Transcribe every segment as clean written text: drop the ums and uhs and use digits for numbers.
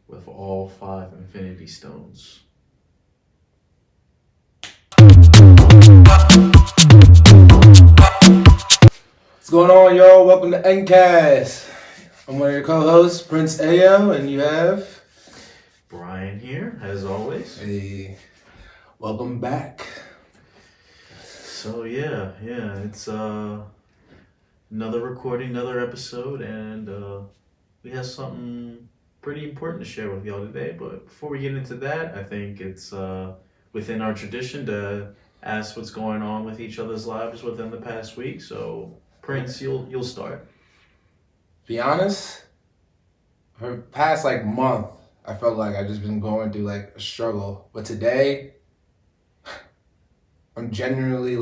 with all 5 infinity stones. What's going on, y'all? Welcome to N.Cast. I'm one of your co-hosts, Prince Ayo, and you have... Brian here, as always. Hey, welcome back. So yeah, it's another recording, another episode, and we have something pretty important to share with y'all today. But before we get into that, I think it's within our tradition to ask what's going on with each other's lives within the past week. So Prince, you'll start. Be honest, for the past month, I felt like I just been going through a struggle. But today, I'm genuinely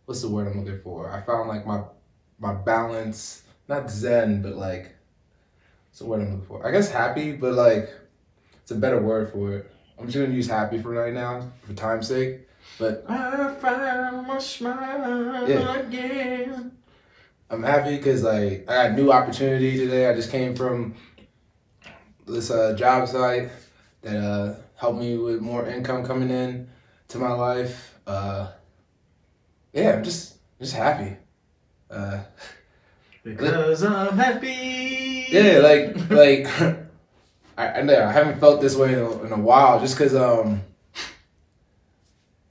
what's the word I'm looking for? I found my balance, not zen, but what's the word I'm looking for? I guess happy, but it's a better word for it. I'm just gonna use happy for right now, for time's sake. But I found my smile again. I'm happy because I got a new opportunity today. I just came from this job site that helped me with more income coming in to my life. I'm just happy. Because I'm happy. Yeah, I haven't felt this way in a while. Just because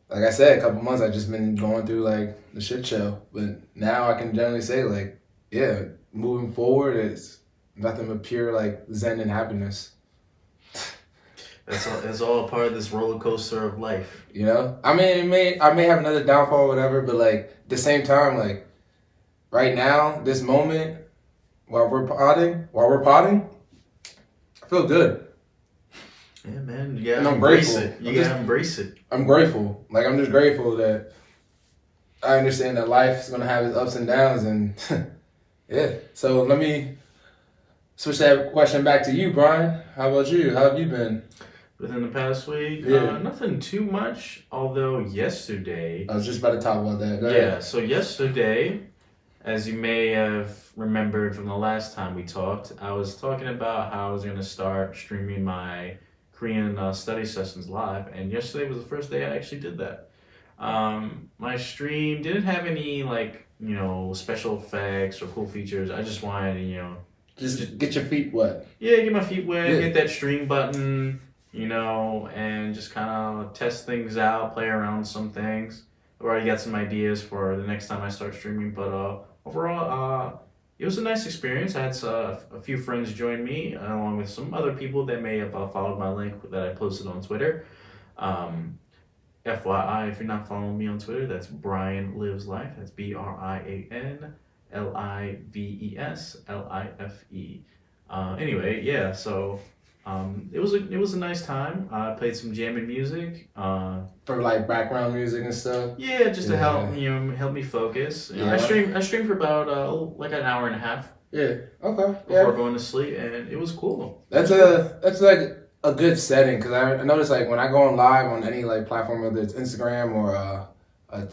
like I said, a couple months I've just been going through the shit show. But now I can generally say moving forward, it's nothing but pure zen and happiness. That's all a part of this roller coaster of life. You know, I may have another downfall, or whatever. But at the same time, right now, this moment, while we're potting, I feel good. Yeah, man. You gotta I'm embrace grateful. it. You gotta embrace it. I'm grateful. I'm just grateful that I understand that life's gonna have its ups and downs, and yeah. So let me switch that question back to you, Brian. How about you? How have you been? Within the past week, Yeah. nothing too much. Although yesterday, I was just about to talk about that. Go ahead. yeah. So yesterday, as you may have remembered from the last time we talked, I was talking about how I was gonna start streaming my Korean study sessions live, and yesterday was the first day I actually did that. My stream didn't have any special effects or cool features. I just wanted to Just get your feet wet. yeah, get my feet wet, Yeah. hit that stream button, and just kind of test things out, play around with some things. I've already got some ideas for the next time I start streaming, but overall, it was a nice experience. I had a few friends join me, along with some other people that may have followed my link that I posted on Twitter. FYI, if you're not following me on Twitter, that's Brian Lives Life. That's BrianLivesLife. Anyway, yeah. So it was a nice time. I played some jamming music. For background music and stuff. Yeah, just to Yeah. help me focus. Yeah. I streamed for about an hour and a half Yeah. Okay. before going to sleep, and it was cool. That's a good setting, because I notice when I go on live on any platform, whether it's Instagram or a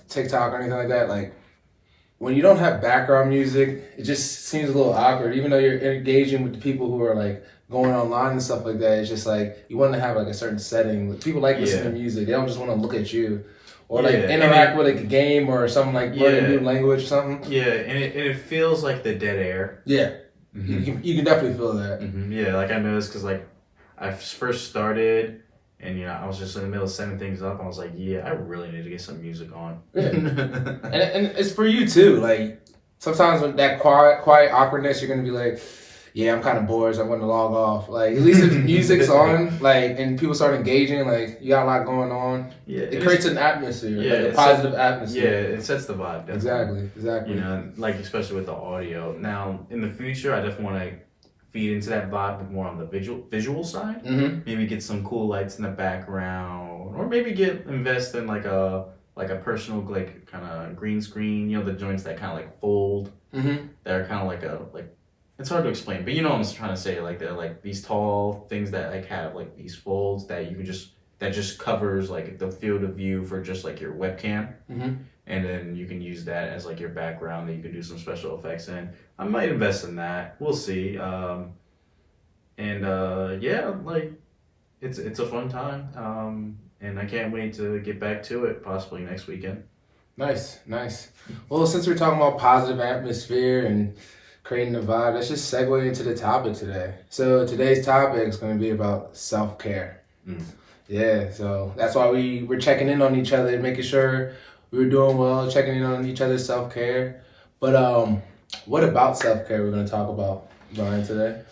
TikTok or anything like that, when you don't have background music, it just seems a little awkward. Even though you're engaging with the people who are going online and stuff like that, it's just you want to have a certain setting. People listening to music; they don't just want to look at you or interact with a game or something learn a new language or something. Yeah, and it feels like the dead air. Yeah, Mm-hmm. you can definitely feel that. Mm-hmm. Yeah, I noticed because I first started, and I was just in the middle of setting things up. I was like, yeah, I really need to get some music on. Yeah. and it's for you too. Sometimes with that quiet awkwardness, you're gonna be yeah, I'm kind of bored, so I'm gonna log off. At least if music's on, and people start engaging, you got a lot going on. Yeah, It creates an atmosphere, yeah, a positive atmosphere. Yeah, it sets the vibe. Definitely. Exactly. Especially with the audio. Now, in the future, I definitely want to feed into that vibe more on the visual side. Mm-hmm. Maybe get some cool lights in the background, or maybe invest in a personal kind of green screen. The joints that kind of fold. Mm-hmm. That are kind of it's hard to explain, but what I'm trying to say. They're these tall things that have these folds that you can just covers the field of view for just your webcam. Mm-hmm. And then you can use that as your background that you can do some special effects in. I might invest in that. We'll see. And And like it's a fun time. And I can't wait to get back to it possibly next weekend. Nice. Well, since we're talking about positive atmosphere and creating a vibe, let's just segue into the topic today. So today's topic is going to be about self-care. Yeah, so that's why we're checking in on each other, making sure we're doing well, checking in on each other's self-care. But what about self-care we're going to talk about, Brian, today?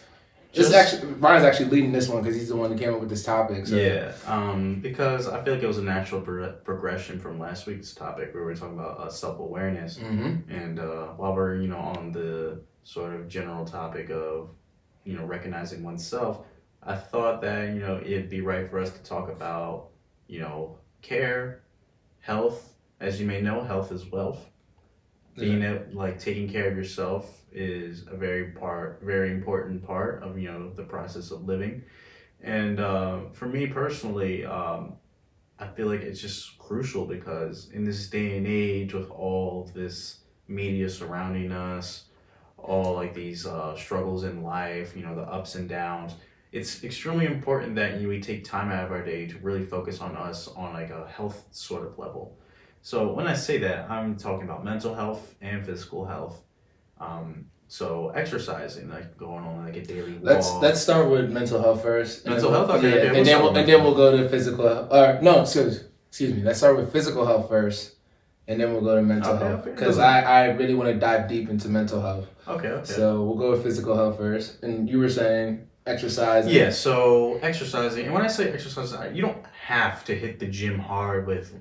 Brian's actually leading this one because he's the one that came up with this topic. So. Yeah, because I feel like it was a natural progression from last week's topic where we were talking about self-awareness. And while we're, on the sort of general topic of, recognizing oneself, I thought that, it'd be right for us to talk about, care, health. As you may know, health is wealth. Taking care of yourself is a very important part of the process of living, and for me personally, I feel like it's just crucial because in this day and age with all this media surrounding us, all like these struggles in life, the ups and downs, it's extremely important that we take time out of our day to really focus on us on like a health sort of level. So when I say that, I'm talking about mental health and physical health. So exercising, like going on like a daily walk. Let's start with mental health first. Mental health, okay. Yeah, and then we'll go to physical health. No, excuse me. Let's start with physical health first, and then we'll go to mental health because I really want to dive deep into mental health. Okay. So we'll go with physical health first, and you were saying exercising. Yeah. So exercising, and when I say exercise, you don't have to hit the gym hard with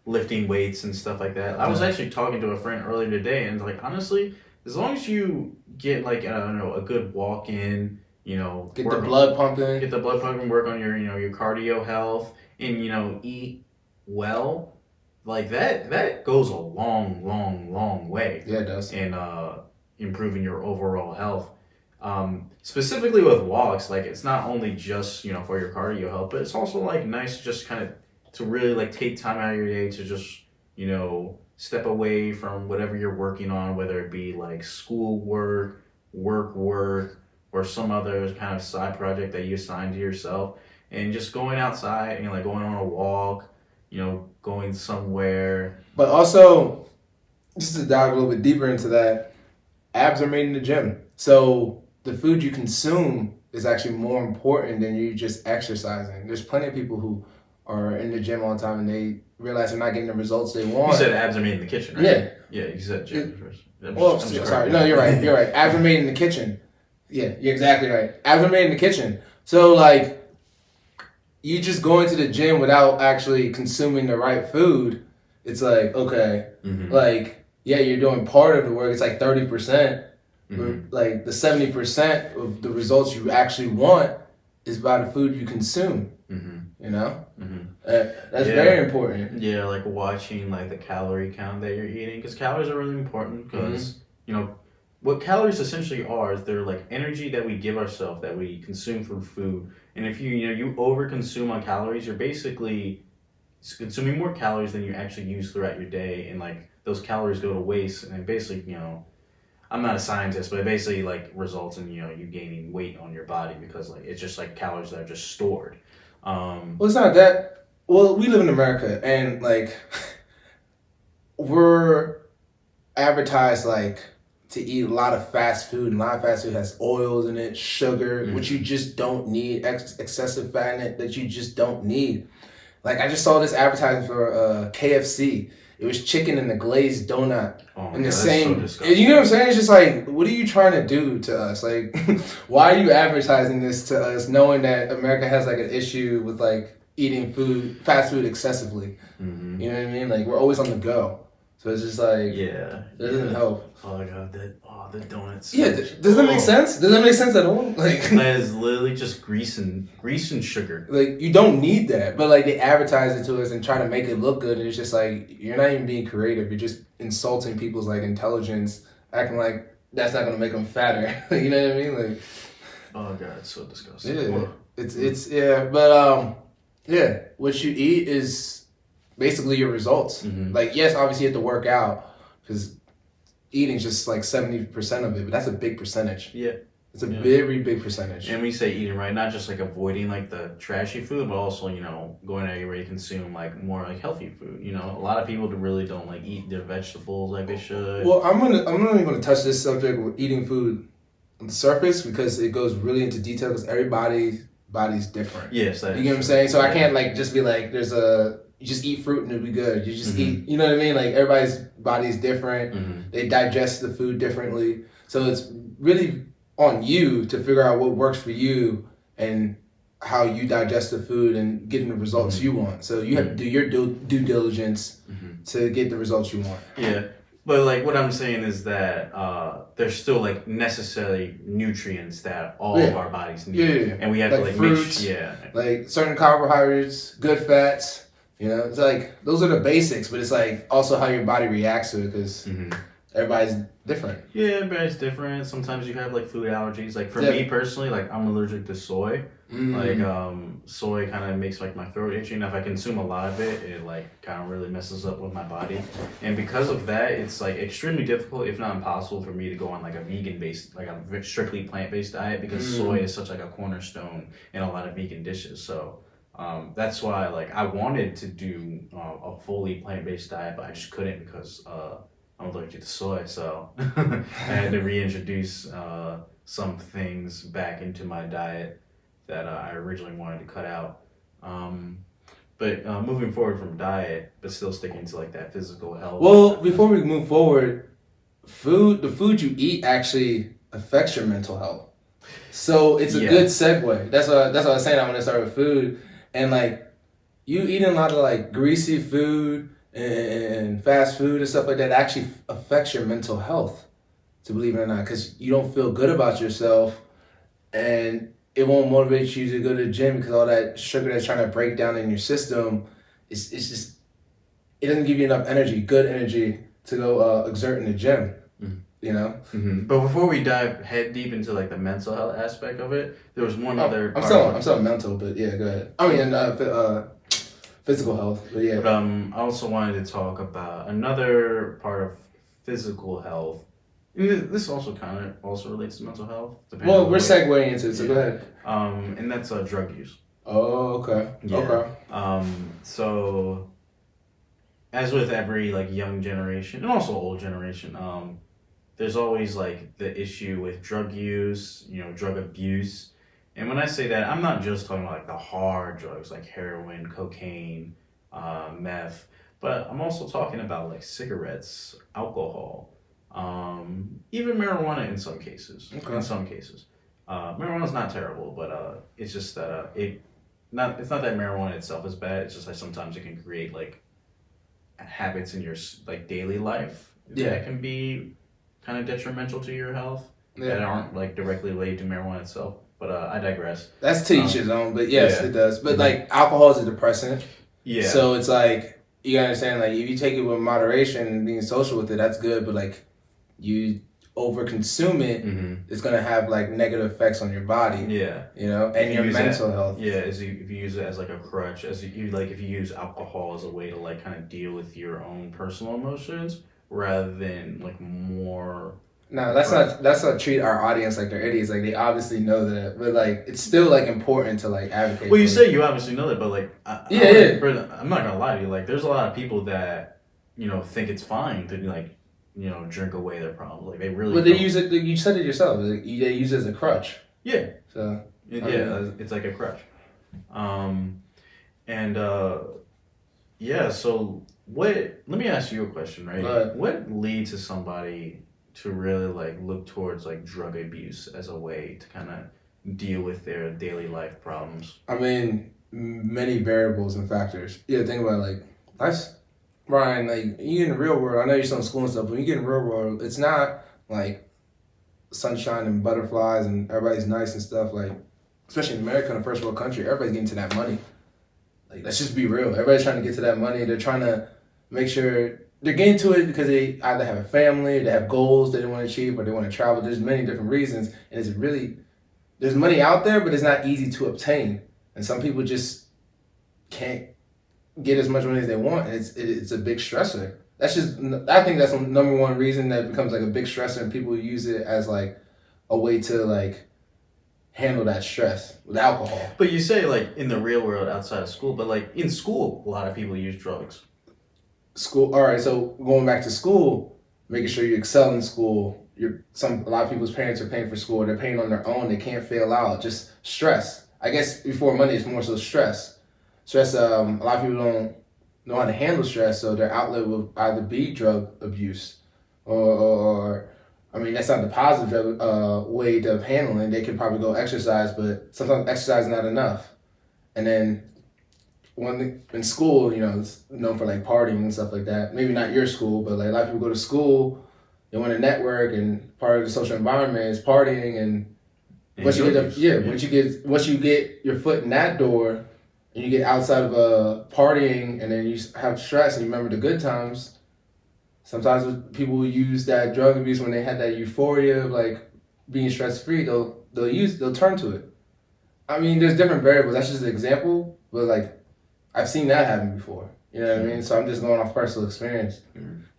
lifting weights and stuff like that. I was actually talking to a friend earlier today, and like honestly, as long as you get like a good walk in, get the blood pumping, work on your your cardio health, and eat well, like that goes a long way. Yeah, it does. In improving your overall health. Specifically with walks, like it's not only just for your cardio health, but it's also like nice just kind of to really like take time out of your day to just step away from whatever you're working on, whether it be like school work, or some other kind of side project that you assign to yourself, and just going outside and like going on a walk, going somewhere. But also, just to dive a little bit deeper into that, abs are made in the gym. So the food you consume is actually more important than you just exercising. There's plenty of people who are in the gym all the time and they realize they're not getting the results they want. You said abs are made in the kitchen, right? Yeah. Yeah, you said gym first. Sorry. No, you're right. Abs are made in the kitchen. Yeah, you're exactly right. Abs are made in the kitchen. So, like, you just going to the gym without actually consuming the right food, it's like, okay, like, yeah, you're doing part of the work. It's like 30%. Like, the 70% of the results you actually want is by the food you consume. That's very important. Yeah, like watching like the calorie count that you're eating, because calories are really important because what calories essentially are is they're like energy that we give ourselves that we consume through food. And if you over consume on calories, you're basically consuming more calories than you actually use throughout your day, and like those calories go to waste, and basically I'm not a scientist, but it basically like results in you gaining weight on your body because like it's just like calories that are just stored. Well, it's not that. Well, we live in America, and like we're advertised like to eat a lot of fast food, and a lot of fast food has oils in it, sugar, which you just don't need, excessive fat in it that you just don't need. Like I just saw this advertisement for KFC. It was chicken in a glazed donut. Oh my in the God, same, that's so disgusting. you know what I'm saying? It's just like, what are you trying to do to us? Like, why are you advertising this to us, knowing that America has like an issue with like eating fast food excessively? You know what I mean? Like we're always on the go, so it's just like it doesn't help. Oh my God, the donuts. Yeah, does that make sense? Does that make sense at all? Like that is literally just grease and sugar. Like you don't need that, but like they advertise it to us and try to make it look good, and it's just like you're not even being creative. You're just insulting people's like intelligence, acting like that's not gonna make them fatter. You know what I mean? Like, oh God, it's so disgusting. Yeah, but what you eat is basically your results. Like yes, obviously you have to work out because eating's just like 70% of it, but that's a big percentage. Yeah. It's a very big percentage. And we say eating right, not just like avoiding like the trashy food, but also, you know, going out where you consume like more like healthy food. You know, a lot of people really don't like eat their vegetables like they should. Well, I'm not even gonna touch this subject with eating food on the surface because it goes really into detail because everybody's body's different. Yes, you get what I'm saying. So I can't like just be like, you just eat fruit and it'll be good. You just eat, you know what I mean? Like everybody's body's different. They digest the food differently. So it's really on you to figure out what works for you and how you digest the food and getting the results you want. So you have to do your due diligence to get the results you want. Yeah. But like what I'm saying is that there's still like necessary nutrients that all of our bodies need. Yeah. And we have like to like fruits, like certain carbohydrates, good fats. You know, it's like those are the basics, but it's like also how your body reacts to it because everybody's different. Yeah, everybody's different. Sometimes you have like food allergies. Like for me personally, like I'm allergic to soy. Like soy kind of makes like my throat itchy. And if I consume a lot of it, it like kind of really messes up with my body. And because of that, it's like extremely difficult, if not impossible, for me to go on like a vegan based, like a strictly plant based diet because soy is such like a cornerstone in a lot of vegan dishes. So that's why like I wanted to do a fully plant based diet, but I just couldn't because I'm allergic to soy. So I had to reintroduce some things back into my diet that I originally wanted to cut out. But moving forward from diet, but still sticking to like that physical health. Well, before we move forward, the food you eat actually affects your mental health. So it's a good segue. That's what I was saying. I want to start with food. And like you eating a lot of like greasy food and fast food and stuff like that actually affects your mental health, to believe it or not, because you don't feel good about yourself and it won't motivate you to go to the gym because all that sugar that's trying to break down in your system, it's just, it doesn't give you enough energy, good energy, to go exert in the gym, you know? But before we dive head deep into like the mental health aspect of it, there was one other I'm still mental, but yeah, go ahead. I mean, physical health, but yeah. But I also wanted to talk about another part of physical health. This also kind of also relates to mental health. Well, we're segueing into it, so go ahead. And that's drug use. Oh, okay. Yeah. Okay. So as with every like young generation and also old generation, there's always like the issue with drug use, you know, drug abuse. And when I say that, I'm not just talking about like the hard drugs like heroin, cocaine, meth, but I'm also talking about like cigarettes, alcohol, even marijuana in some cases. Okay. In some cases, marijuana's not terrible, but it's just that it's not that marijuana itself is bad. It's just like sometimes it can create like habits in your like daily life that can be kind of detrimental to your health that aren't like directly related to marijuana itself. But I digress. That's to each his own, but yes, it does. But like alcohol is a depressant. Yeah. So it's like, you gotta understand, like if you take it with moderation and being social with it, that's good. But like you overconsume it, it's gonna have like negative effects on your body. Yeah. You know, and your mental health. Yeah, if you use it as like a crutch, if you use alcohol as a way to like kind of deal with your own personal emotions rather than like more. No, that's not treat our audience like they're idiots. Like they obviously know that, but like it's still like important to like advocate. Well, you say you obviously know that, but like I'm not gonna lie to you. Like there's a lot of people that think it's fine to like drink away their problems. Like they really. But they use it. You said it yourself. Like, they use it as a crutch. Yeah. So. It's like a crutch. So let me ask you a question, right? What leads to somebody to really like look towards like drug abuse as a way to kind of deal with their daily life problems? I mean, many variables and factors. Yeah, think about it, like life's Brian, like you in the real world, I know you're still in school and stuff, but when you get in the real world, it's not like sunshine and butterflies and everybody's nice and stuff. Like, especially in America, in a first world country, everybody's getting to that money. Like, let's just be real. Everybody's trying to get to that money. They're trying to make sure they're getting to it because they either have a family, they have goals they want to achieve, or they want to travel. There's many different reasons, and it's really, there's money out there, but it's not easy to obtain. And some people just can't get as much money as they want, and it's a big stressor. I think that's the number one reason that becomes like a big stressor, and people use it as like, a way to like handle that stress with alcohol. But you say like in the real world outside of school, but like in school, a lot of people use drugs. School. All right. So going back to school, making sure you excel in school. A lot of people's parents are paying for school. They're paying on their own. They can't fail out. Just stress. I guess before money, it's more so stress. Stress. A lot of people don't know how to handle stress, so their outlet will either be drug abuse, or I mean, that's not the positive way of handling. They could probably go exercise, but sometimes exercise is not enough. And then in school, it's known for like partying and stuff like that. Maybe not your school, but like a lot of people go to school, they want to network, and part of the social environment is partying. And once you get your foot in that door, and you get outside of partying, and then you have stress and you remember the good times. Sometimes people will use that drug abuse when they had that euphoria of like being stress free. They'll turn to it. I mean, there's different variables. That's just an example, but like I've seen that happen before. You know what I mean? So I'm just going off personal experience.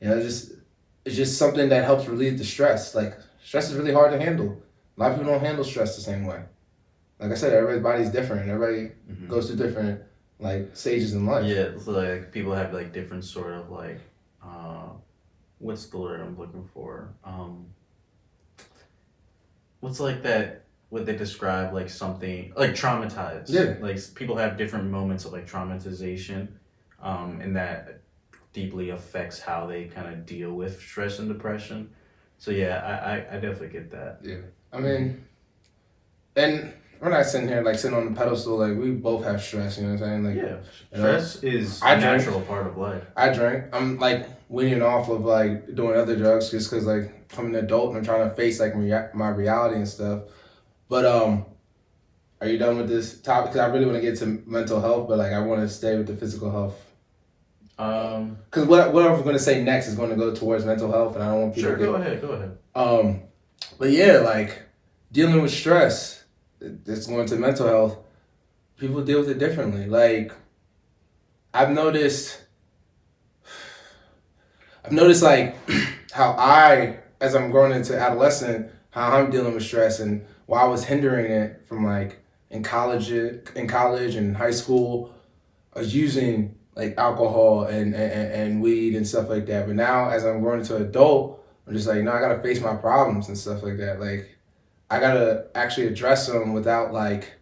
It's just something that helps relieve the stress. Like stress is really hard to handle. A lot of people don't handle stress the same way. Like I said, everybody's body's different. Everybody goes through different like stages in life. Yeah, so like people have like different sort of like what's the word I'm looking for? What's like that? What they describe like something like traumatized. Yeah. Like people have different moments of like traumatization, and that deeply affects how they kind of deal with stress and depression. So yeah, I definitely get that. Yeah, I mean, and we're not sitting on the pedestal. Like we both have stress. You know what I'm saying? Like stress is a natural part of life. I drink. I'm like weaning off of like doing other drugs just because like I'm an adult and I'm trying to face like my reality and stuff. But are you done with this topic? Because I really want to get to mental health, but like I want to stay with the physical health. Because what I'm going to say next is going to go towards mental health, and I don't want people. Sure, go ahead. But yeah, like dealing with stress. It's going to mental health. People deal with it differently. Like I've noticed like how as I'm growing into adolescent, how I'm dealing with stress and why I was hindering it from like in college and high school. I was using like alcohol and weed and stuff like that. But now as I'm growing into adult, I'm just like, I gotta face my problems and stuff like that. Like I gotta actually address them without like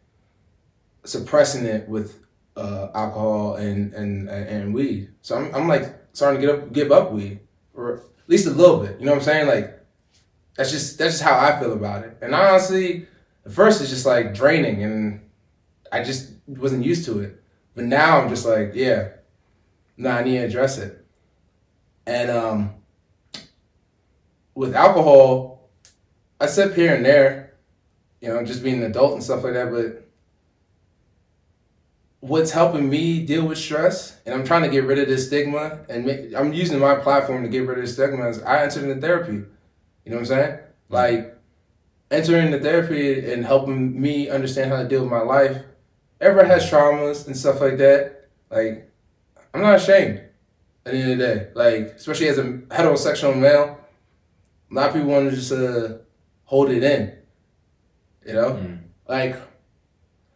suppressing it with alcohol and weed. So I'm like starting to give up weed, or at least a little bit. You know what I'm saying? Like that's just how I feel about it. And honestly, at first it's just like draining, and I just wasn't used to it. But now I'm just like, I need to address it. And with alcohol, I sip here and there, just being an adult and stuff like that. But what's helping me deal with stress, and I'm trying to get rid of this stigma, and I'm using my platform to get rid of this stigma, is I entered into therapy. You know what I'm saying? Like, entering into therapy and helping me understand how to deal with my life. Everybody has traumas and stuff like that. Like, I'm not ashamed at the end of the day. Like, especially as a heterosexual male, a lot of people want to just hold it in. Like,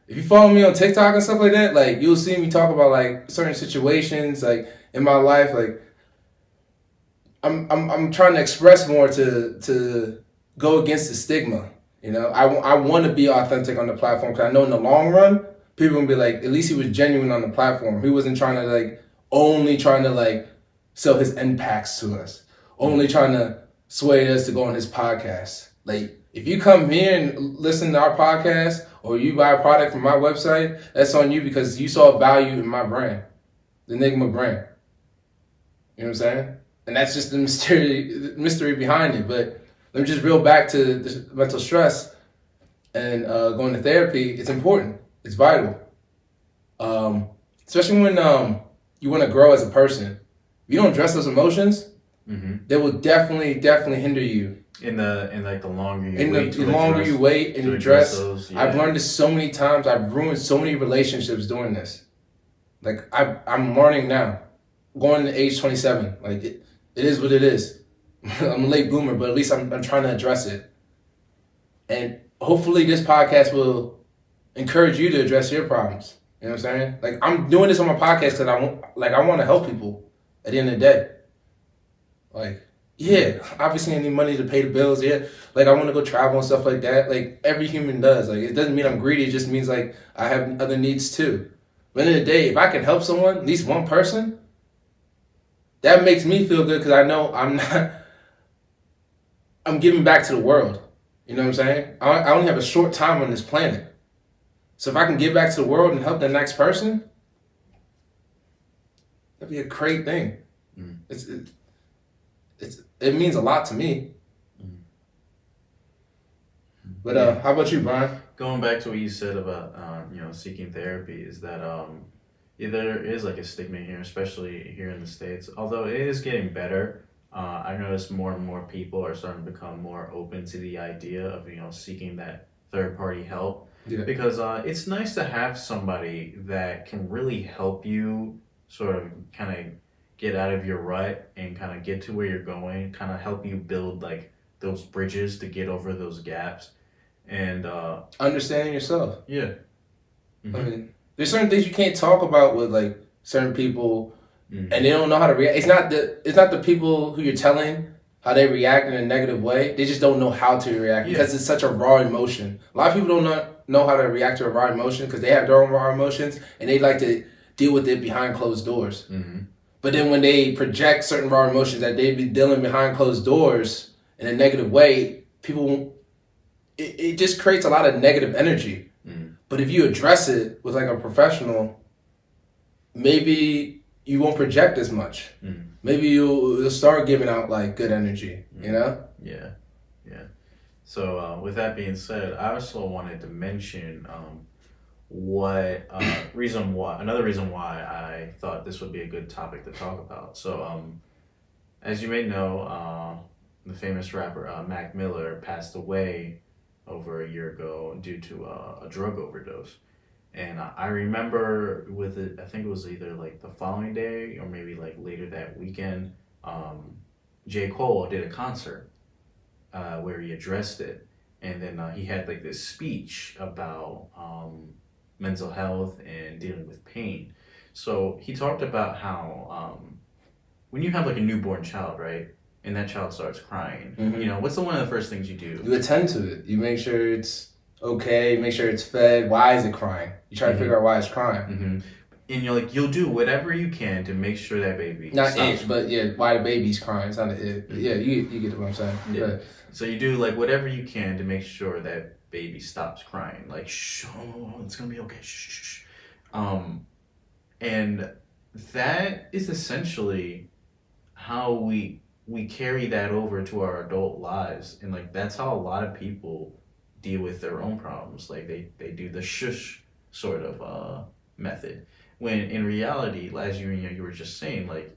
if you follow me on TikTok and stuff like that, like, you'll see me talk about like certain situations, like in my life. Like, I'm trying to express more to go against the stigma. I want to be authentic on the platform because I know in the long run, people will be like, at least he was genuine on the platform. He wasn't trying to only trying to sell his N.Packs to us, only trying to sway us to go on his podcast. Like, if you come here and listen to our podcast or you buy a product from my website, that's on you because you saw value in my brand, the Enigma brand. You know what I'm saying? And that's just the mystery behind it. But let me just reel back to the mental stress and going to therapy. It's important. It's vital. Especially when you want to grow as a person. If you don't address those emotions, they will definitely hinder you. In the longer you wait and address those, I've learned this so many times. I've ruined so many relationships doing this. Like I'm learning now, going to age 27. Like it is what it is. I'm a late bloomer, but at least I'm trying to address it. And hopefully this podcast will encourage you to address your problems. You know what I'm saying? Like, I'm doing this on my podcast because I want to help people at the end of the day. Like, yeah, obviously I need money to pay the bills. Yeah, like I want to go travel and stuff like that. Like every human does. Like, it doesn't mean I'm greedy. It just means like I have other needs too. But at the end of the day, if I can help someone, at least one person, that makes me feel good because I know I'm giving back to the world. You know what I'm saying? I only have a short time on this planet. So if I can give back to the world and help the next person, that'd be a great thing. Mm. It means a lot to me. Mm. But how about you, Brian? Going back to what you said about seeking therapy, is that there is like a stigma here, especially here in the States. Although it is getting better, I noticed more and more people are starting to become more open to the idea of seeking that third party help. Yeah. Because it's nice to have somebody that can really help you sort of kind of get out of your rut and kind of get to where you're going, kind of help you build like those bridges to get over those gaps. And understanding yourself. Yeah. Mm-hmm. I mean, there's certain things you can't talk about with like certain people, and they don't know how to react. It's not the people who you're telling how they react in a negative way. They just don't know how to react because it's such a raw emotion. A lot of people don't know how to react to a raw emotion because they have their own raw emotions and they like to deal with it behind closed doors. Mm-hmm. But then when they project certain raw emotions that they be dealing behind closed doors in a negative way, it just creates a lot of negative energy. Mm. But if you address it with like a professional, maybe you won't project as much. Mm. Maybe you'll start giving out like good energy, you know? Yeah. So with that being said, I also wanted to mention another reason why I thought this would be a good topic to talk about. So as you may know, the famous rapper Mac Miller passed away over a year ago due to a drug overdose. And I remember with it, I think it was either like the following day or maybe like later that weekend, J. Cole did a concert where he addressed it. And then he had like this speech about mental health and dealing with pain. So he talked about how when you have like a newborn child, right? And that child starts crying, mm-hmm. What's one of the first things you do? You attend to it. You make sure it's okay, make sure it's fed. Why is it crying? You try to figure out why it's crying. Mm-hmm. And you'll do whatever you can to make sure that baby not stops. It, but yeah, why the baby's crying. It's not an it. But yeah, you get what I'm saying. Yeah. But, so you do like whatever you can to make sure that baby stops crying. Like, shh, it's gonna be okay. Shh. And that is essentially how we carry that over to our adult lives, and like that's how a lot of people deal with their own problems. Like they do the shush sort of method, when in reality, as you were just saying, like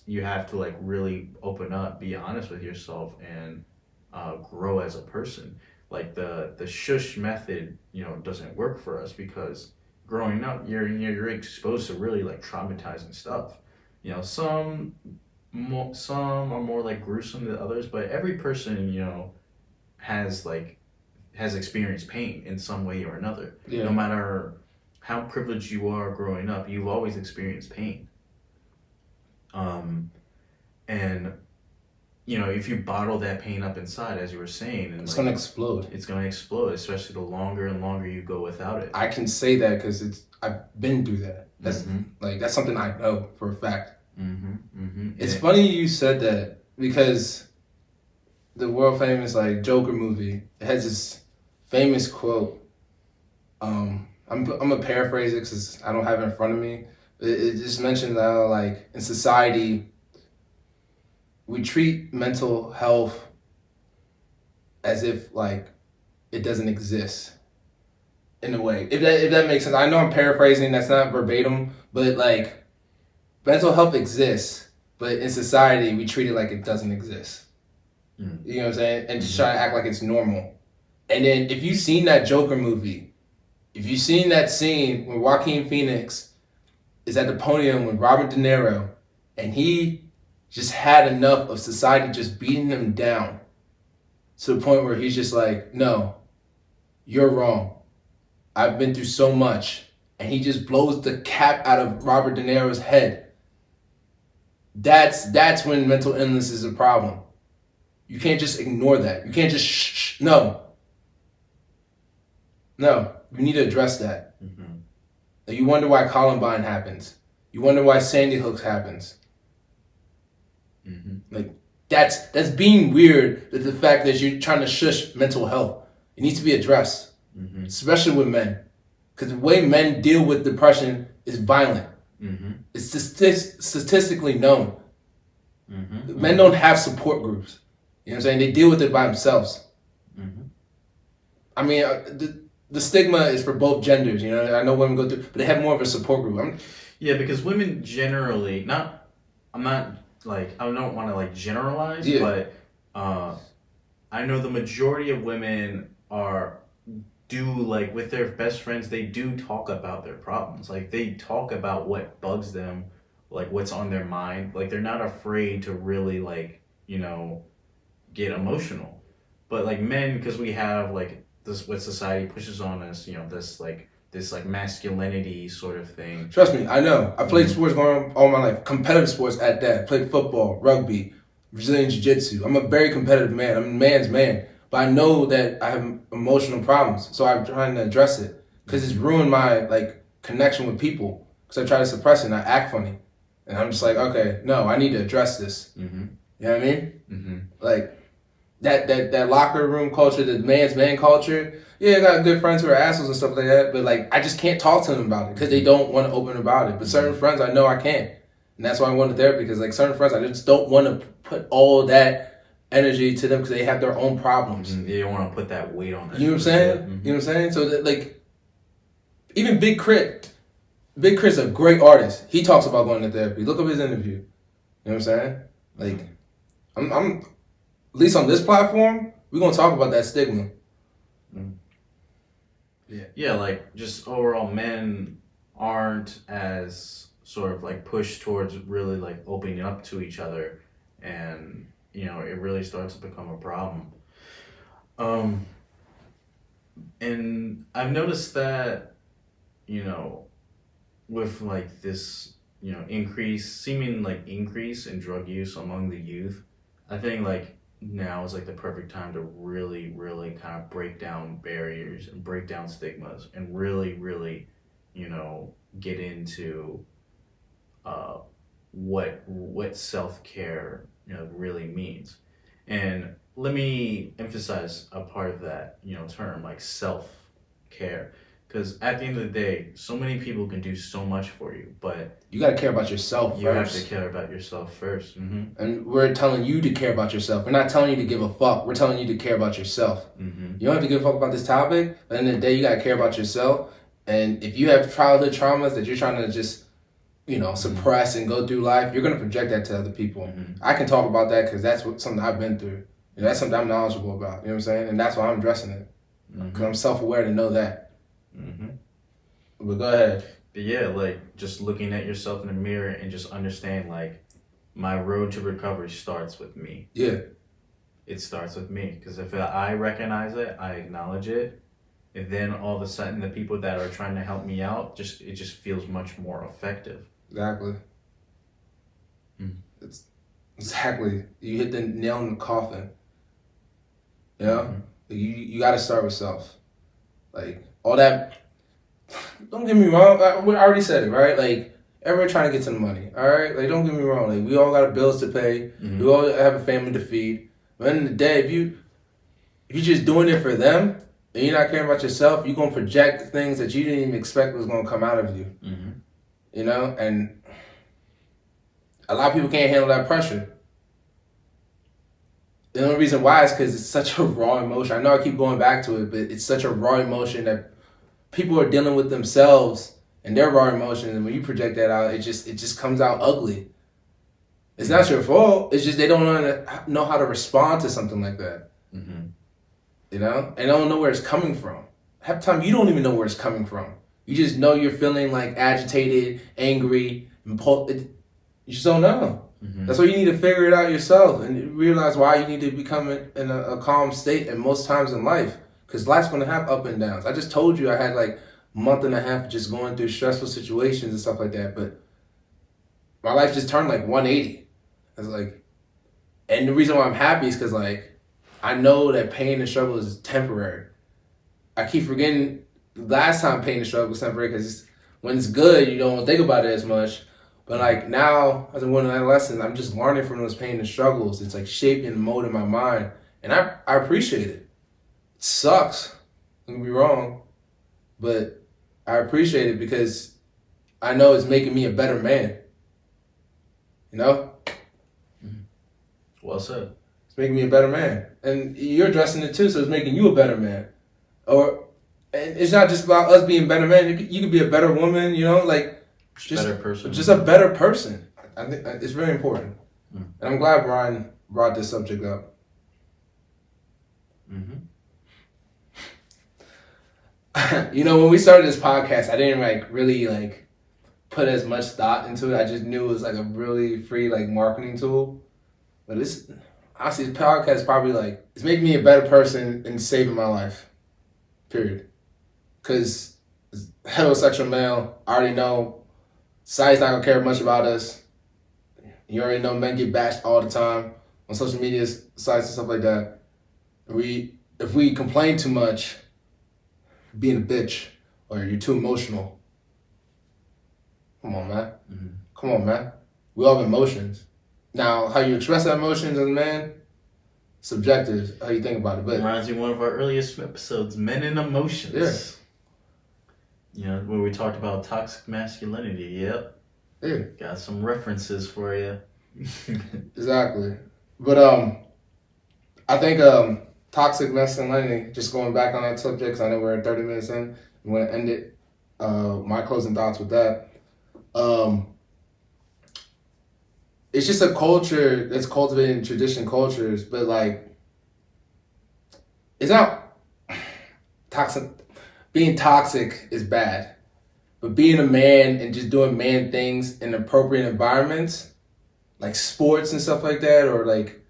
you have to like really open up, be honest with yourself, and grow as a person. Like the shush method doesn't work for us because growing up you're exposed to really like traumatizing stuff. Some are more like gruesome than others, but every person has experienced pain in some way or another. Yeah. No matter how privileged you are growing up, you've always experienced pain. And if you bottle that pain up inside, as you were saying, and it's gonna explode. It's gonna explode, especially the longer and longer you go without it. I can say that because I've been through that. That's that's something I know for a fact. It's funny you said that because the world famous like Joker movie, it has this famous quote. I'm gonna paraphrase it because I don't have it in front of me. It just mentioned how like in society we treat mental health as if like it doesn't exist in a way. If that makes sense. I know I'm paraphrasing. That's not verbatim, but like. Mental health exists, but in society, we treat it like it doesn't exist. Mm. You know what I'm saying? And just try to act like it's normal. And then if you've seen that Joker movie, if you've seen that scene where Joaquin Phoenix is at the podium with Robert De Niro, and he just had enough of society just beating him down. to the point where he's just like, no, you're wrong. I've been through so much. And he just blows the cap out of Robert De Niro's head. That's when mental illness is a problem. You can't just ignore that. You can't just shh. No. No. You need to address that. Mm-hmm. You wonder why Columbine happens. You wonder why Sandy Hook happens. Mm-hmm. Like, that's being weird, that the fact that you're trying to shush mental health. It needs to be addressed. Mm-hmm. Especially with men. Because the way men deal with depression is violent. Mm-hmm. It's statistically known. Mm-hmm. Men don't have support groups. You know what I'm saying? They deal with it by themselves. Mm-hmm. I mean, the stigma is for both genders. You know, I know women go through, but they have more of a support group. Yeah, because women generally, I don't want to generalize, but I know the majority of women with their best friends, they do talk about their problems. Like, they talk about what bugs them, like what's on their mind. Like, they're not afraid to really get emotional. But like men, because we have this, what society pushes on us, this masculinity sort of thing. Trust me, I know. I played sports going all my life, competitive sports at that. Played football, rugby, Brazilian jiu-jitsu. I'm a very competitive man. I'm a man's man. But I know that I have emotional problems, so I'm trying to address it. Because it's ruined my connection with people. Because I try to suppress it and I act funny. And I'm just like, okay, no, I need to address this. Mm-hmm. You know what I mean? Mm-hmm. That locker room culture, the man's man culture. Yeah, I got good friends who are assholes and stuff like that, but I just can't talk to them about it because they don't want to open about it. But certain friends, I know I can. And that's why I wanted therapy, because certain friends, I just don't want to put all that energy to them because they have their own problems. Mm-hmm. You don't want to put that weight on them. You know what I'm saying? Mm-hmm. You know what I'm saying? So that, even Big Crit's a great artist. He talks about going to therapy. Look up his interview. You know what I'm saying? I'm at least on this platform, we're gonna talk about that stigma. Mm. Yeah, just overall, men aren't as sort of pushed towards really opening up to each other, and it really starts to become a problem. And I've noticed that with this seeming increase in drug use among the youth, I think now is the perfect time to really, really kind of break down barriers and break down stigmas and really, really, get into what self-care really means. And let me emphasize a part of that term, self-care. Because at the end of the day, so many people can do so much for you, but you got to care about yourself first. You have to care about yourself first. Mm-hmm. And we're telling you to care about yourself. We're not telling you to give a fuck. We're telling you to care about yourself. Mm-hmm. You don't have to give a fuck about this topic, but at the end of the day, you got to care about yourself. And if you have childhood traumas that you're trying to just, suppress and go through life, you're going to project that to other people. Mm-hmm. I can talk about that because that's something I've been through. That's something I'm knowledgeable about. You know what I'm saying? And that's why I'm addressing it. Because I'm self-aware to know that. Mm-hmm. But go ahead. But yeah, just looking at yourself in the mirror and just understand, my road to recovery starts with me. Yeah. It starts with me. Because if I recognize it, I acknowledge it, and then all of a sudden the people that are trying to help me out, it just feels much more effective. Exactly. It's exactly. You hit the nail in the coffin. You know? Mm-hmm. You got to start with self. All that, don't get me wrong, I already said it, right? Everybody trying to get to the money, all right? Don't get me wrong, we all got bills to pay, mm-hmm. We all have a family to feed. But at the end of the day, if you're just doing it for them, and you're not caring about yourself, you're going to project things that you didn't even expect was going to come out of you. Mm-hmm. And a lot of people can't handle that pressure. The only reason why is because it's such a raw emotion. I know I keep going back to it, but it's such a raw emotion that people are dealing with themselves and their raw emotions, and when you project that out, it just comes out ugly. It's not your fault. It's just they don't know how to respond to something like that. Mm-hmm. And they don't know where it's coming from. Half the time, you don't even know where it's coming from. You just know you're feeling agitated, angry, You just don't know. That's why you need to figure it out yourself and realize why you need to become in a calm state at most times in life. Because life's going to have up and downs. I just told you I had like a month and a half just going through stressful situations and stuff like that. But my life just turned like 180. It's like, and the reason why I'm happy is because like I know that pain and struggle is temporary. I keep forgetting last time pain and struggle was temporary because when it's good, you don't think about it as much. But like now, as I'm going to adolescence, I'm just learning from those pain and struggles. It's like shaping and molding my mind. And I appreciate it. It sucks. Don't get me wrong. But I appreciate it because I know it's making me a better man. You know? Well said. It's making me a better man. And you're addressing it too, so it's making you a better man. And it's not just about us being better men. You could be a better woman, you know, like just better person. Just a better person. I think it's very important. And I'm glad Brian brought this subject up. You know, when we started this podcast, I didn't like really like put as much thought into it. I just knew it was like a really free like marketing tool. But this, honestly, this podcast is probably like, it's making me a better person and saving my life. Period. Because heterosexual male, I already know society's not going to care much about us. You already know men get bashed all the time on social media sites and stuff like that. If we complain too much, being a bitch, or you're too emotional. Come on, man. Come on, man. We all have emotions. Now, how you express that emotions as a man, subjective, how you think about it. But reminds me of one of our earliest episodes, Men and Emotions. Yeah. You know, where we talked about toxic masculinity. Yep. Yeah. Got some references for you. Exactly. But I think toxic masculinity, just going back on that subject, because I know we're 30 minutes in, I'm going to end it, my closing thoughts with that. It's just a culture that's cultivated in tradition cultures, but like, it's not toxic. Being toxic is bad, but being a man and just doing man things in appropriate environments, like sports and stuff like that, or like,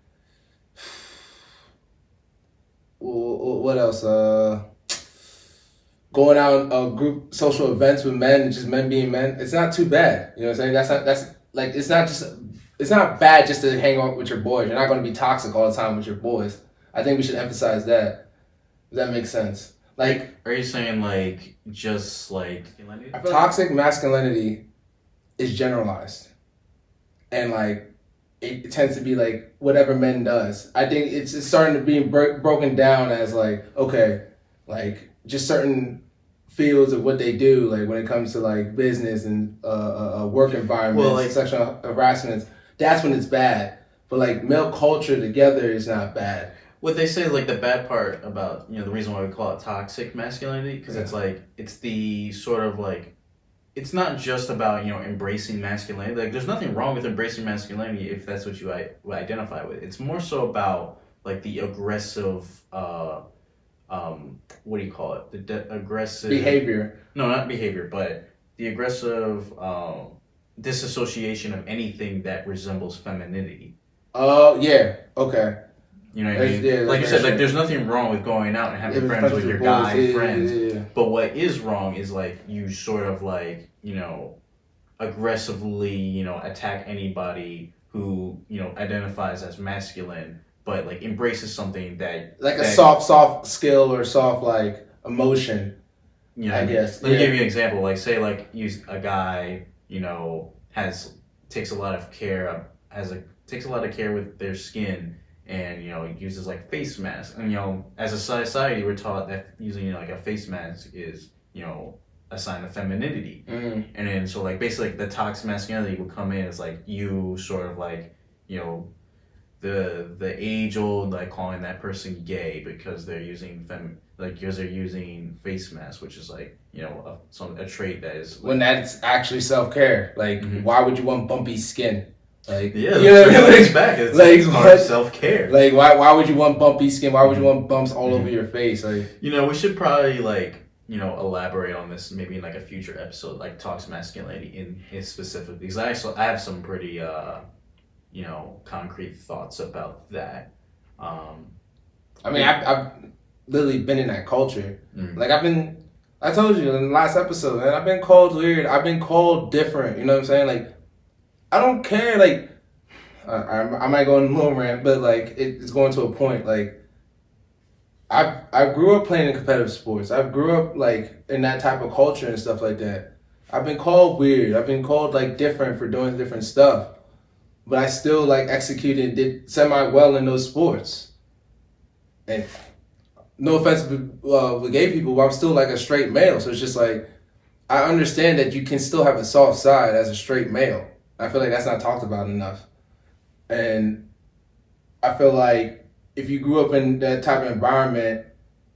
what else? Going out on group social events with men and just men being men. It's not too bad. You know what I'm saying? It's not bad just to hang out with your boys. You're not going to be toxic all the time with your boys. I think we should emphasize that. If that makes sense. Like, are you saying like just like toxic masculinity is generalized, and like it tends to be like whatever men does. I think it's starting to be broken down as like, okay, like just certain fields of what they do, like when it comes to like business and work environments, like sexual harassment. That's when it's bad. But like male culture together is not bad. What they say, like the bad part about, you know, the reason why we call it toxic masculinity, because it's like, it's the sort of like, it's not just about, you know, embracing masculinity. Like there's nothing wrong with embracing masculinity if that's what you identify with. It's more so about like the aggressive, what do you call it? The aggressive... behavior. No, not behavior, but the aggressive disassociation of anything that resembles femininity. Oh, yeah. Okay. You know what I mean? Yeah, like you said, like there's nothing wrong with going out and having friends with your guy friends. Yeah. But what is wrong is like you sort of like, you know, aggressively, you know, attack anybody who, you know, identifies as masculine, but like embraces something that like a soft skill or soft like emotion. You know, I guess. Let me give you an example. Like say like a guy, you know, takes a lot of care with their skin. And, you know, uses like face masks. And, you know, as a society, we're taught that using, you know, like a face mask is, you know, a sign of femininity. And then so like basically like, the toxic masculinity would come in as like you sort of like, you know, the age old like calling that person gay because they're using face masks, which is like, you know, a trait that is like, when that's actually self-care. Like why would you want bumpy skin? Like, yeah, you know what I mean? It's back. It's like part of self-care. Like, why would you want bumpy skin? Why would you want bumps all over your face? Like, you know, we should probably like elaborate on this maybe in like a future episode, like toxic masculinity in specific, because I have some pretty concrete thoughts about that. I mean, I've literally been in that culture. Mm. Like I told you in the last episode, man, I've been called weird. I've been called different. You know what I'm saying? Like, I don't care. Like, I might go on a little rant, but like it's going to a point. Like, I grew up playing in competitive sports. I grew up like in that type of culture and stuff like that. I've been called weird. I've been called like different for doing different stuff, but I still like executed, did semi well in those sports. And no offense with gay people, but I'm still like a straight male. So it's just like, I understand that you can still have a soft side as a straight male. I feel like that's not talked about enough. And I feel like if you grew up in that type of environment,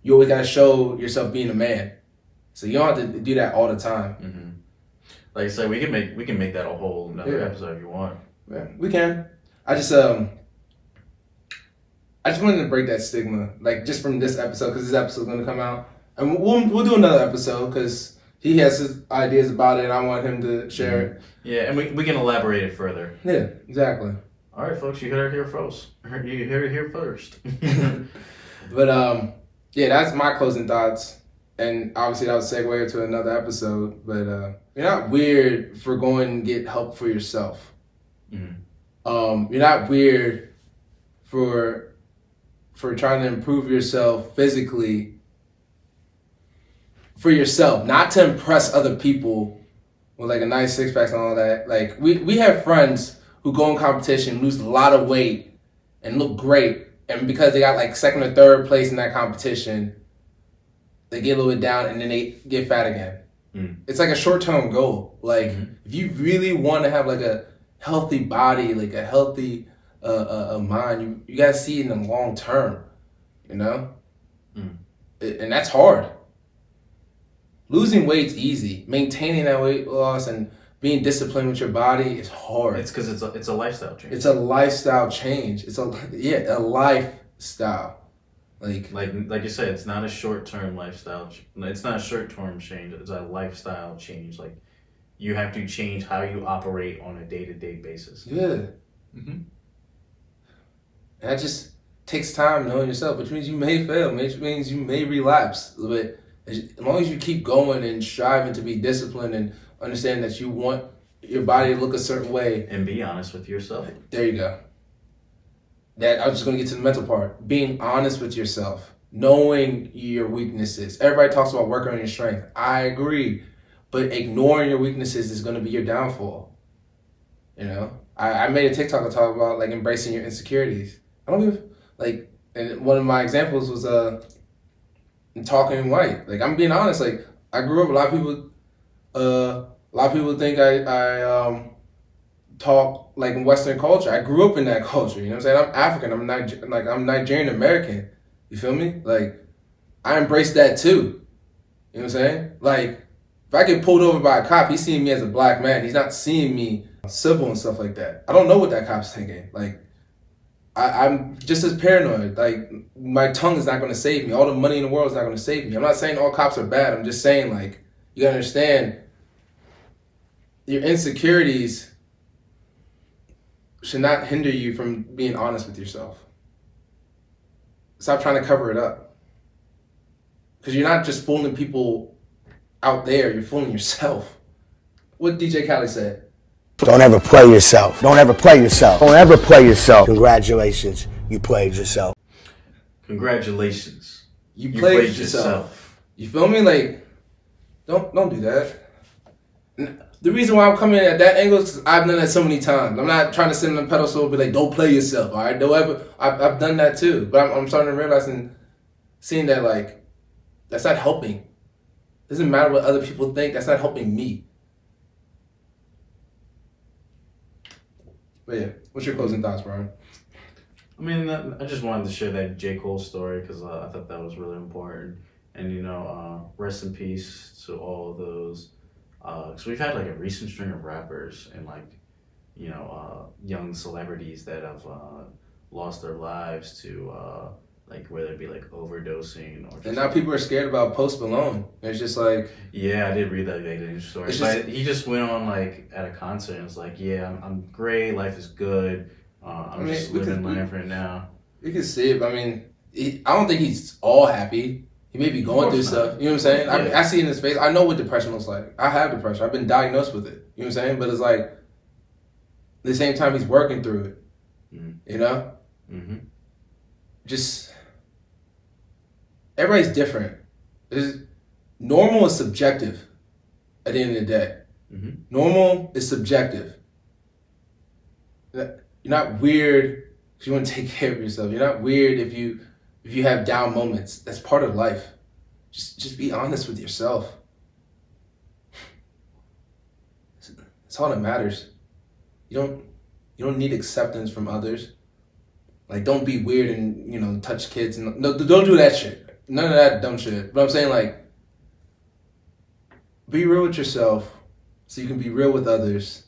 you always got to show yourself being a man. So you don't have to do that all the time. Mm-hmm. Like I said, we can make that a whole another episode if you want. Yeah, we can. I just wanted to break that stigma, like just from this episode, because this episode's going to come out. And we'll do another episode, because he has his ideas about it, and I want him to share it. Yeah, and we can elaborate it further. Yeah, exactly. All right, folks, you heard it here first. You heard it here first. But, yeah, that's my closing thoughts. And obviously that would segue into another episode. But you're not weird for going and get help for yourself. Mm-hmm. You're not weird for trying to improve yourself physically for yourself, not to impress other people with like a nice six pack and all that. Like we have friends who go in competition, lose a lot of weight, and look great, and because they got like second or third place in that competition, they get a little bit down and then they get fat again. Mm. It's like a short-term goal. Like if you really want to have like a healthy body, like a healthy mind, you gotta see it in the long term, you know? And that's hard. Losing weight's easy. Maintaining that weight loss and being disciplined with your body is hard. It's because it's a lifestyle change. It's a lifestyle change. It's a lifestyle. Like you said, it's not a short-term lifestyle. It's not a short-term change. It's a lifestyle change. Like you have to change how you operate on a day-to-day basis. Yeah. Mm-hmm. And that just takes time knowing yourself, which means you may fail, which means you may relapse. But as long as you keep going and striving to be disciplined and understand that you want your body to look a certain way. And be honest with yourself. There you go. I was just going to get to the mental part. Being honest with yourself. Knowing your weaknesses. Everybody talks about working on your strength. I agree. But ignoring your weaknesses is going to be your downfall. You know? I made a TikTok to talk about like embracing your insecurities. I don't give like, and one of my examples was talking white. Like I'm being honest. Like I grew up. A lot of people think I talk like in Western culture. I grew up in that culture. You know what I'm saying? I'm African. I'm Nigerian American. You feel me? Like I embrace that too. You know what I'm saying? Like if I get pulled over by a cop, he's seeing me as a black man. He's not seeing me civil and stuff like that. I don't know what that cop's thinking. Like I'm just as paranoid. Like my tongue is not going to save me. All the money in the world is not going to save me. I'm not saying all cops are bad. I'm just saying like you gotta understand your insecurities should not hinder you from being honest with yourself. Stop trying to cover it up. Because you're not just fooling people out there, you're fooling yourself. What DJ Khaled said. Don't ever play yourself. Don't ever play yourself. Don't ever play yourself. Congratulations, you played yourself. Congratulations. You played yourself. You feel me? Like, don't do that. The reason why I'm coming at that angle is because I've done that so many times. I'm not trying to sit on the pedestal and be like, don't play yourself, all right? Don't ever. I've done that too. But I'm starting to realize and seeing that, like, that's not helping. It doesn't matter what other people think. That's not helping me. But yeah, what's your closing thoughts, Brian? I mean, I just wanted to share that J. Cole story because I thought that was really important. And, rest in peace to all of those. Because we've had like a recent string of rappers and young celebrities that have lost their lives to like where they'd be like overdosing or. Just, and now people are scared about Post Malone. It's just like. Yeah, I did read that news story. But he just went on like at a concert and was like, "Yeah, I'm great. Life is good. I'm just living life right now." You can see it. I mean, I don't think he's all happy. He may be going through stuff. You know what I'm saying? Yeah. I see it in his face. I know what depression looks like. I have depression. I've been diagnosed with it. You know what I'm saying? But it's like, at the same time, he's working through it. You know? Mm-hmm. Just, everybody's different. Normal is subjective at the end of the day. Mm-hmm. Normal is subjective. You're not weird if you want to take care of yourself. You're not weird if you have down moments. That's part of life. Just be honest with yourself. That's all that matters. You don't need acceptance from others. Like, don't be weird and touch kids and no, don't do that shit. None of that dumb shit. But I'm saying, like, be real with yourself so you can be real with others,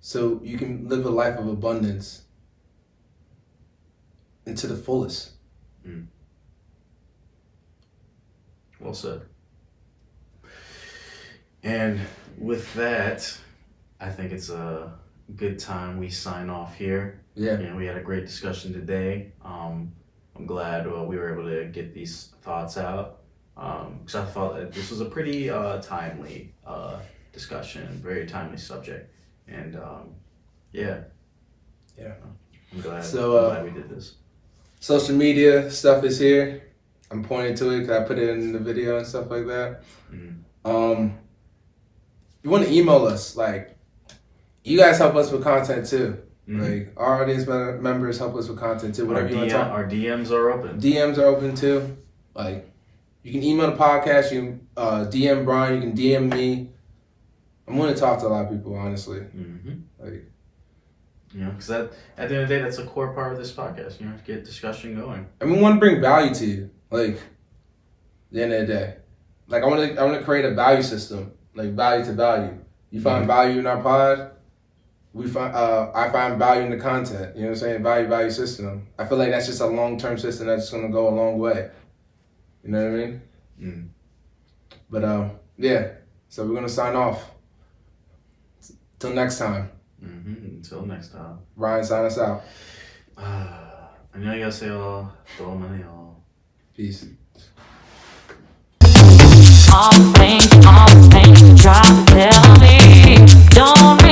so you can live a life of abundance and to the fullest. Well said. And with that, I think it's a good time we sign off here. Yeah. We had a great discussion today. I'm glad we were able to get these thoughts out because I thought that this was a pretty timely discussion, very timely subject. And yeah. I'm glad we did this. Social media stuff is here. I'm pointing to it because I put it in the video and stuff like that. Mm-hmm. You want to email us, like, you guys help us with content too. Mm-hmm. Like, our audience members help us with content too. Whatever you want to talk. Our DMs are open. DMs are open too. Like, you can email the podcast. You can DM Brian. You can DM me. I'm going to talk to a lot of people, honestly. Mm-hmm. Like, because at the end of the day, that's a core part of this podcast. To get discussion going. And we want to bring value to you. Like, at the end of the day, like, I want to create a value system, like value to value. You find value in our pod. I find value in the content. You know what I'm saying? Value system. I feel like that's just a long-term system that's going to go a long way. You know what I mean? Mm. But yeah. So we're gonna sign off. Till next time. Until next time. Ryan, sign us out. 안녕히가세요. 또 만나요. Peace. All the things you try to tell me don't